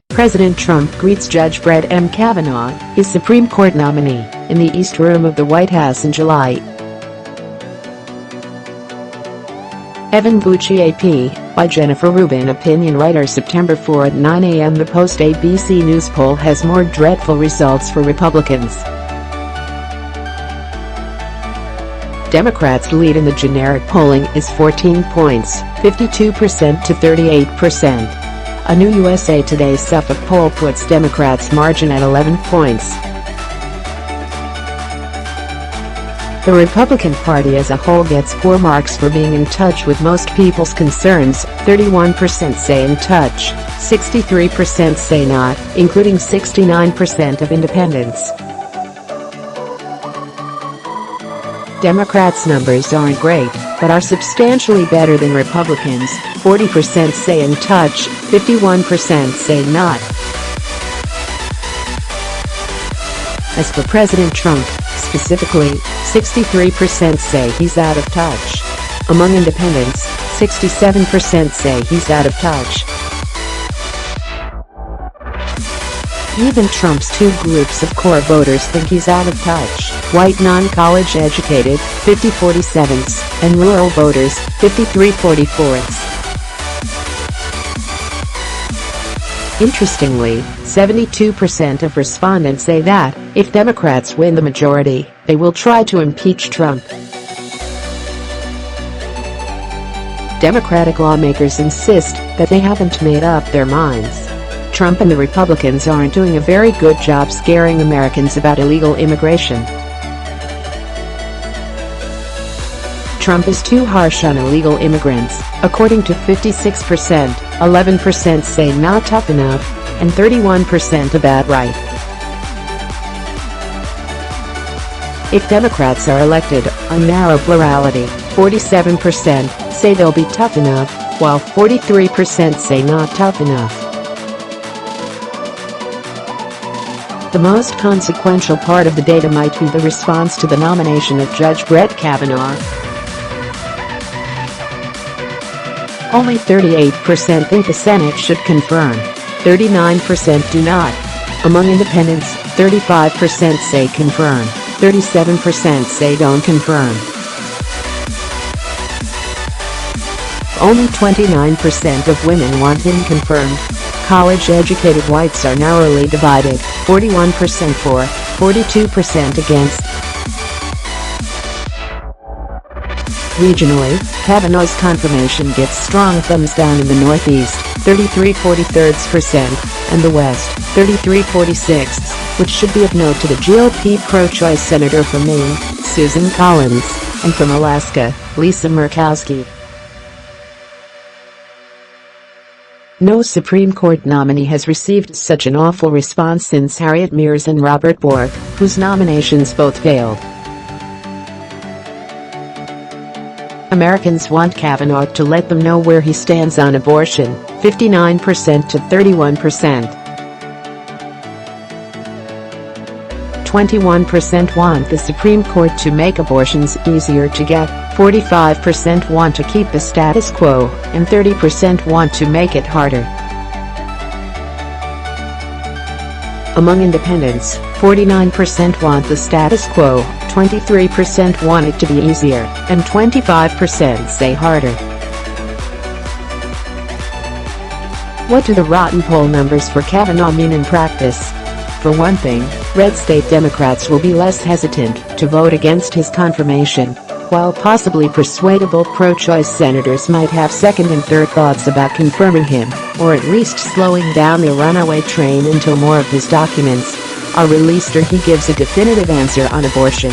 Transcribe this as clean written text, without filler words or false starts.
President Trump greets Judge Brett Kavanaugh, his Supreme Court nominee, in the East Room of the White House in July. Evan Vucci AP, by Jennifer Rubin Opinion writer September 4 at 9 a.m. The post-ABC News poll has more dreadful results for Republicans. Democrats' lead in the generic polling is 14 points, 52% to 38%. A new USA Today Suffolk poll puts Democrats' margin at 11 points. The Republican Party as a whole gets poor marks for being in touch with most people's concerns. 31% say in touch, 63% say not, including 69% of independents. Democrats' numbers aren't great, but are substantially better than Republicans. 40% say in touch, 51% say not. As for President Trump, specifically, 63% say he's out of touch. Among independents, 67% say he's out of touch. Even Trump's two groups of core voters think he's out of touch: white non-college educated, 50-47, and rural voters, 53-44. Interestingly, 72% of respondents say that, if Democrats win the majority, they will try to impeach Trump. Democratic lawmakers insist that they haven't made up their minds. Trump and the Republicans aren't doing a very good job scaring Americans about illegal immigration. Trump is too harsh on illegal immigrants, according to 56%, 11% say not tough enough, and 31% about right. If Democrats are elected on narrow plurality, 47% say they'll be tough enough, while 43% say not tough enough. The most consequential part of the data might be the response to the nomination of Judge Brett Kavanaugh. Only 38% think the Senate should confirm. 39% do not. Among independents, 35% say confirm. 37% say don't confirm. Only 29% of women want him confirmed. College-educated whites are narrowly divided, 41% for, 42% against. Regionally, Kavanaugh's confirmation gets strong thumbs down in the Northeast, 33-43%, and the West, 33-46, which should be of note to the GOP pro-choice senator from Maine, Susan Collins, and from Alaska, Lisa Murkowski. No Supreme Court nominee has received such an awful response since Harriet, Miers and Bork, whose nominations both failed. Americans want Kavanaugh to let them know where he stands on abortion, 59% to 31%. 21% want the Supreme Court to make abortions easier to get, 45% want to keep the status quo, and 30% want to make it harder. Among independents, 49% want the status quo, 23% want it to be easier, and 25% say harder. What do the rotten poll numbers for Kavanaugh mean in practice? For one thing, red state Democrats will be less hesitant to vote against his confirmation, while possibly persuadable pro-choice senators might have second and third thoughts about confirming him, or at least slowing down the runaway train until more of his documents are released or he gives a definitive answer on abortion.